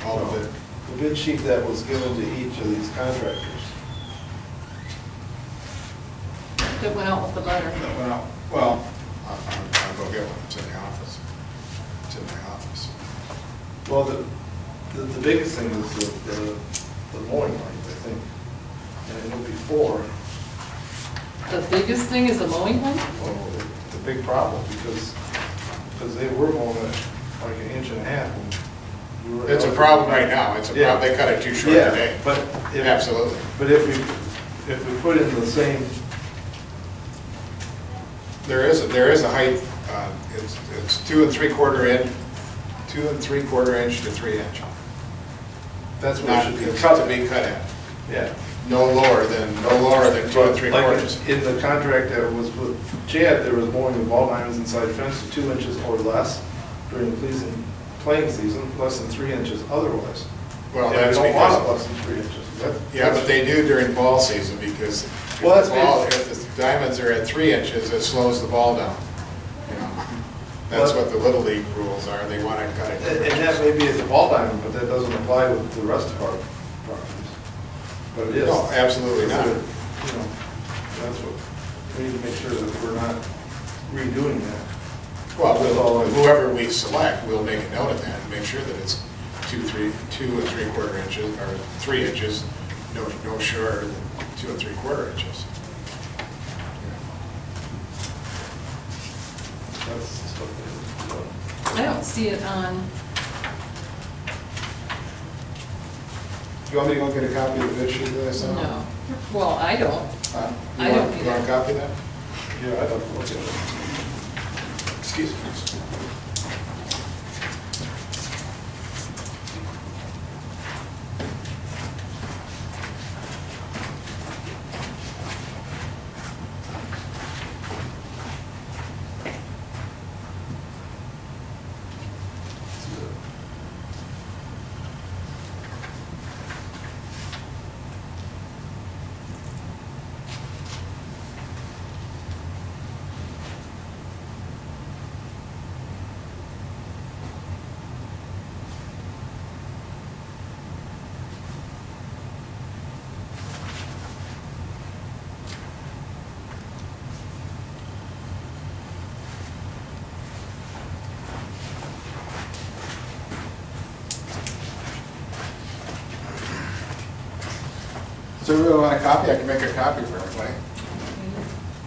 all of it. The bid sheet that was given to each of these contractors. That went out with the letter. That went out, well, I'll go get one, it's in the office. It's in my office. Well, the biggest thing is the mowing lines, I think. And I know before, The biggest thing is the mowing one? well, it's a big problem because they were mowing it like an inch and a half. And we were It's a problem right now, it's a problem, they cut it too short Yeah, today. but Absolutely. But if we put in the same, There is a height, it's 2 3/4 inch, 2 3/4 inch to 3 inch. that's what Not it should be. to be cut at. Yeah. No lower than 2 3/4. Like in the contract that was with Chad, there was mowing of ball diamonds inside fence to 2 inches or less during the playing season, less than 3 inches otherwise. Well, And that's we don't want it because, less than 3 inches. yeah, but they do during ball season because Well, that's if the diamonds are at 3 inches, it slows the ball down. You know, that's what the Little League rules are, they want to cut it. And that may be as a ball diamond, but that doesn't apply with the rest of our properties. But it is. No, absolutely not. You know, that's what, we need to make sure that we're not redoing that. Well, whoever we select, we'll make a note of that and make sure that it's 2 3/4 inches, or 3 inches, no shorter than 2 3/4 inches. That's the stuff that is. I don't see it on, You want me to go get a copy of the bid sheet that I sent? no. Well, I don't. Huh? I don't You want a either. copy of that? Yeah, I'd like to look at it. Excuse me. So we want a copy, I can make a copy for everybody.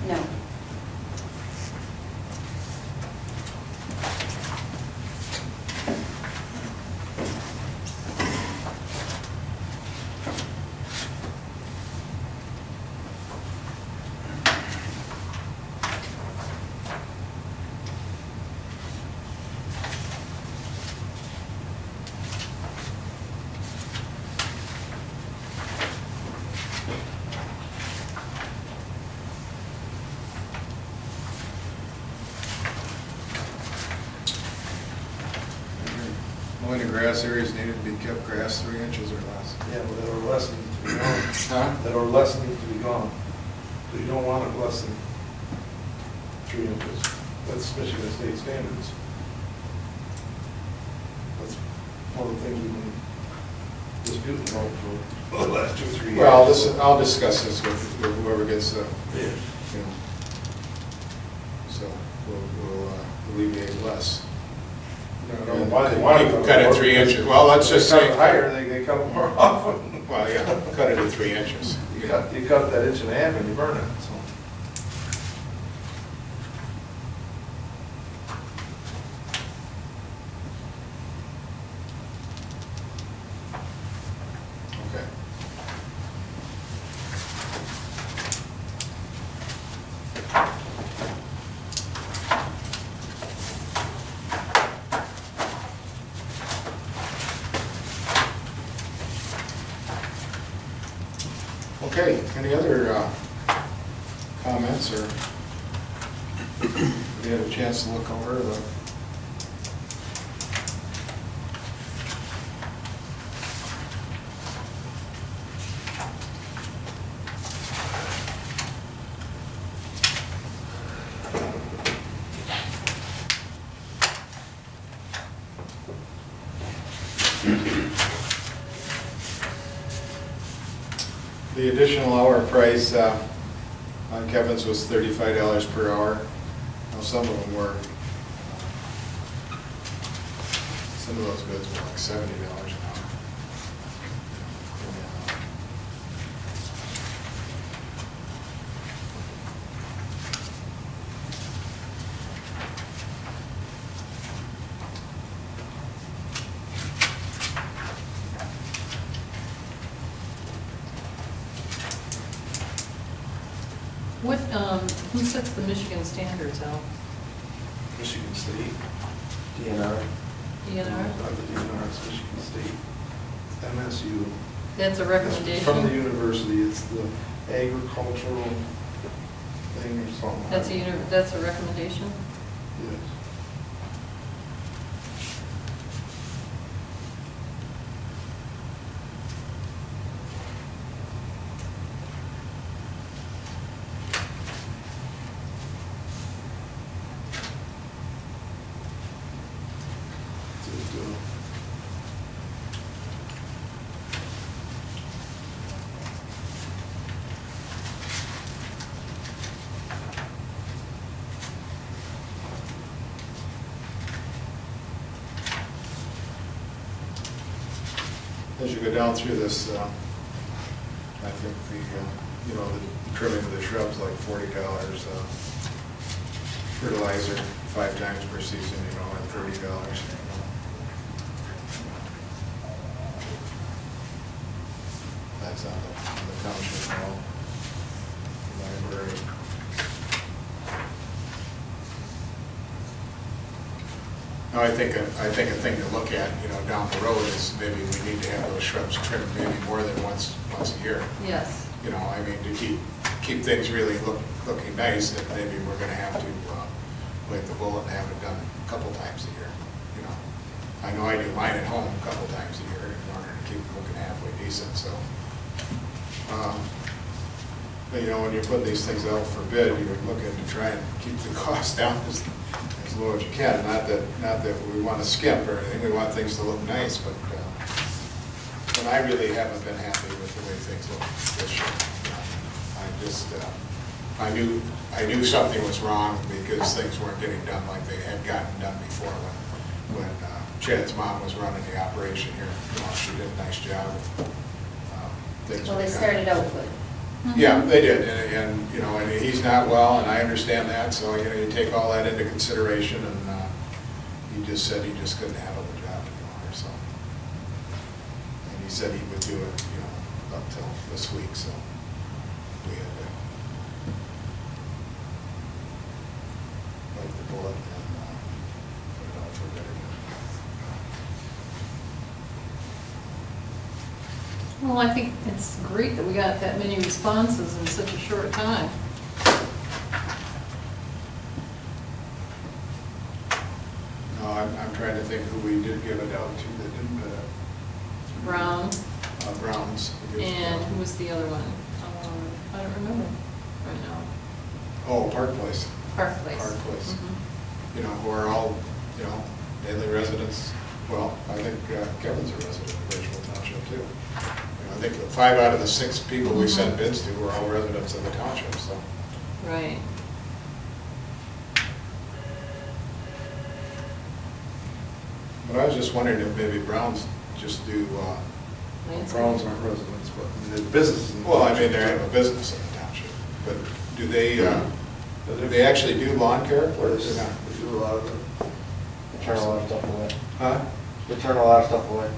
No. Only the grass areas needed to be kept grass 3 inches or less. Yeah, but that or less needs to be gone. Huh? That or less needs to be gone. So you don't want it less than 3 inches. That's Michigan state standards. That's one of the things we've been disputing about for the last 2 or 3 years. Well, I'll discuss this with whoever gets the, Yeah. you know. So we'll alleviate less. I don't know why they want People cut it 3 inches. Well, let's just They say. cut it higher, they cut it more often. Well, yeah, cut it at 3 inches. You cut that inch and a half and you burn it, so. Okay. Okay, any other comments, or have you had a chance to look over the? The additional hour price on Kevin's was $35 per hour. Now, some of them were, some of those bids were like $70 an hour. What, who sets the Michigan standards out? Michigan State. DNR. DNR? Not the DNR, it's Michigan State. MSU. That's a It's recommendation? from the university, it's the agricultural thing or something. That's a recommendation? Yes. As you go down through this, I think the, you know, the trimming of the shrubs like $40, fertilizer 5 times per season, you know, at $30. You know. That's on the township hall, library. No, I think a thing to look at, you know, down the road is maybe we need to have those shrubs trimmed maybe more than once a year. Yes. You know, I mean, to keep things really looking nice, that maybe we're gonna have to bite the bullet and have it done a couple times a year, you know. I know I do mine at home a couple times a year in order to keep it looking halfway decent, so. But you know, when you put these things out for bid, you're looking to try and keep the cost down as low as you can. Not that we want to skimp or anything, we want things to look nice, but I really haven't been happy with the way things look this year. I knew something was wrong because things weren't getting done like they had gotten done before when Chad's mom was running the operation here. You know, she did a nice job. Well, they started out good. Yeah, they did, and you know, and he's not well, and I understand that. So you know, you take all that into consideration, and he just said he just couldn't handle the job anymore. So, and he said he would do it, you know, up till this week. So we had to bite the bullet and put it out for bid again. Well, I think it's great that we got that many responses in such a short time. No, I'm trying to think who we did give it out to that didn't bid it. Brown, Browns. and who was the other one? I don't remember right now. Oh, Park Place. Park Place. Park Place. Mhm. You know, who are all, you know, daily residents. Well, I think Kevin's a resident of Burtchville Township too. You know, I think 5 out of the 6 people we sent bids to were all residents of the township, so. Right. But I was just wondering if maybe Browns just do, Landscape. Browns aren't residents, but the businesses. in the well, I mean, township. they have a business in the township, but do they actually do lawn care? Or Yes, do they not? they do a lot of it. They turn a lot of stuff away. Huh? They turn a lot of stuff away.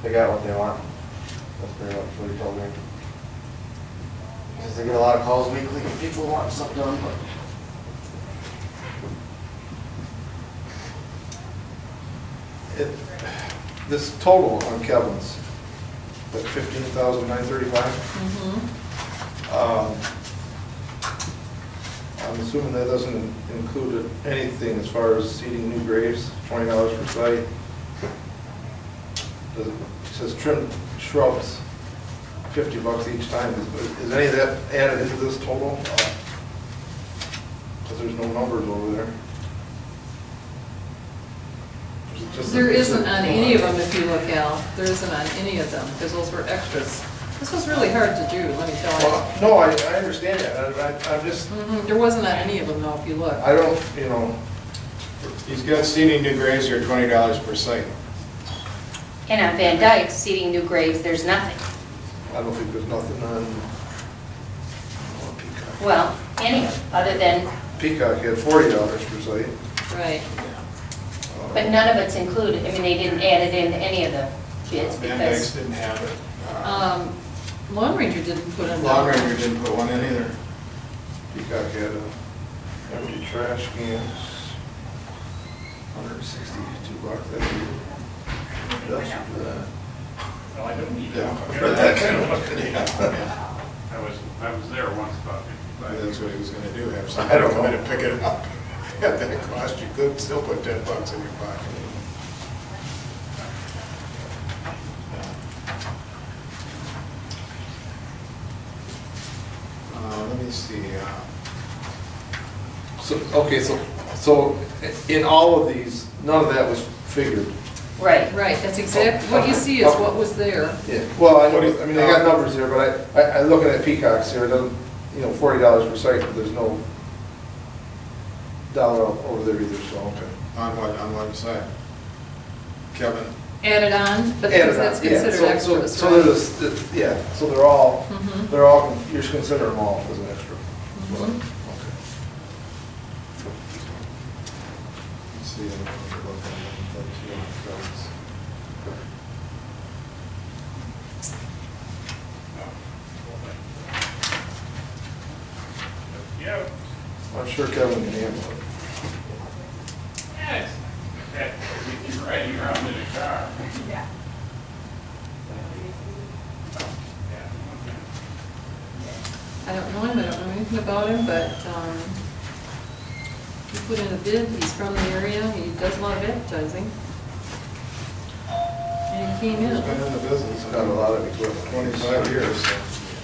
They got what they want. That's pretty much what he told me. Because they get a lot of calls weekly, people want stuff done, but. This total on Kevin's, that $15,935. Mm-hmm. I'm assuming that doesn't include anything as far as seeding new graves, $20 per site. It says trim shrubs, $50 each time. Is any of that added into this total? Because there's no numbers over there. There isn't on any of them if you look, Al. There isn't on any of them, because those were extras. This was really hard to do, let me tell you. Well, no, I understand that, I'm just, There wasn't on any of them though, if you look. I don't, you know, He's got seeding new graves here, $20 per site. And on Van Dyke, seeding new graves, there's nothing. I don't think there's nothing on Peacock. Well, any, other than, Peacock had $40 per site. Right. but none of it's included. I mean, they didn't add it into any of the bids Van Dyke's because, didn't have it. Lone Ranger didn't put in. Long Ranger didn't put one in either. Peacock had empty trash cans, $162, that's good. That's for that. Well, I don't need Yeah, that. for that kind of money, yeah. I was there once about That's what he was gonna do, have I somebody don't come in know. and pick it up. At that cost, you could still put $10 in your pocket. Let me see, So, okay, so in all of these, none of that was figured. right. Right, that's exactly, what you see is what was there. Yeah, well, I know, I mean, they got numbers here, but I looking at Peacocks here, it doesn't, you know, $40 per site, but there's no dollar over there either, so, okay. on what side? Kevin? Added on, but Added that's on, yeah, considered extras, So right? there's, yeah, so Mhm. they're all, you're just considering them all as an extra. Mhm. Okay. Let's see, I'm gonna look at the two on those. Yeah. I'm sure Kevin can handle it. Yes. You're right, you're out in the car. Yeah. I don't know him, I don't know anything about him, but he put in a bid, he's from the area, he does a lot of advertising. And he came He's in. been in the business, He's got a lot of equipment. 25 years, so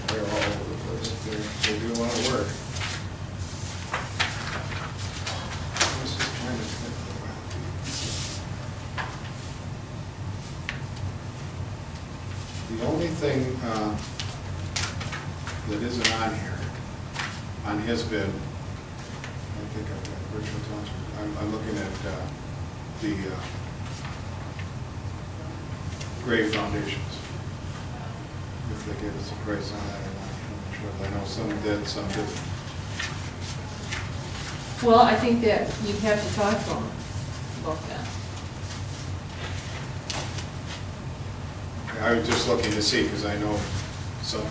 they're all over the place. They do a lot of work. I was just trying to think about the only thing that isn't on here, on his bid, I think I've got Burtchville Township, I'm looking at the grave foundations. If they gave us a price on that or not, I'm not sure. I know some did, some didn't. Well, I think that you'd have to talk to him about that. I was just looking to see, because I know some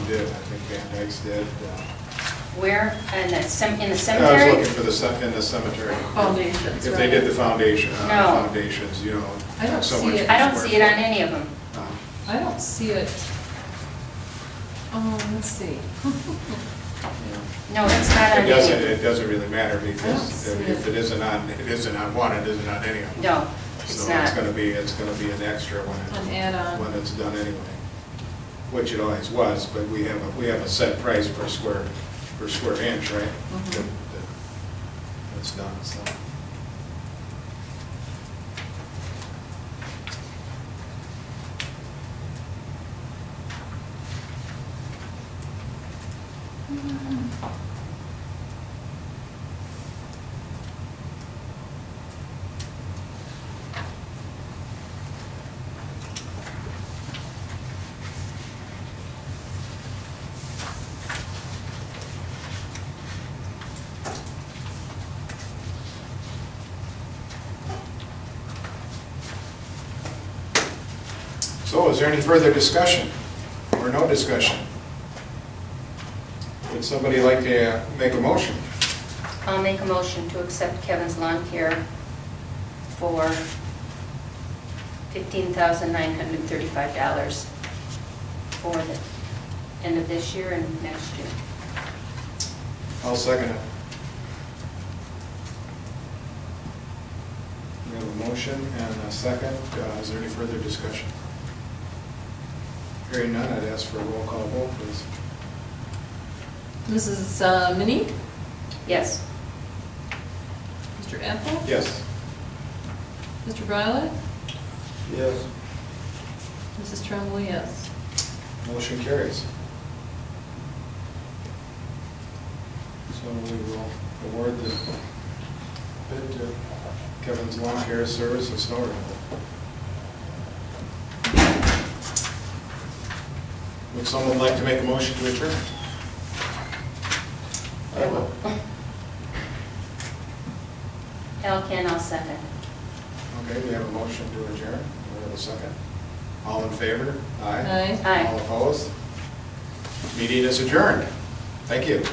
did, I think Van Dyke's did. Where, in the I was cemetery? looking for in the cemetery. Foundations, If they did right. the foundation, No. foundations, you know. I don't so see much it. I don't per see it on square any of them. foot. I don't see it. Oh, let's see. No, it's not on It doesn't, any. it doesn't really matter, I don't because see if it. it isn't on one, it isn't on any of them. No, it's So not. it's gonna be an extra An add-on. when it's done anyway, which it always was, but we have a set price per square inch, right? Mhm. That's done, so. So is there any further discussion or no discussion? Would somebody like to make a motion? I'll make a motion to accept Kevin's lawn care for $15,935 for the end of this year and next year. I'll second it. We have a motion and a second. Is there any further discussion? Hearing none, I'd ask for a roll call vote, please. Mrs. Minnie? Yes. Mr. Ethel? Yes. Mr. Violet? Yes. Mrs. Tremblay, yes. Motion carries. So we will award the bid to Kevin's Lawn Care Service and Snow Removal. Would someone like to make a motion to adjourn? I will. Al can, I'll second. Okay, we have a motion to adjourn. We have a second. All in favor? Aye. Aye. Aye. All opposed? Meeting is adjourned. Thank you.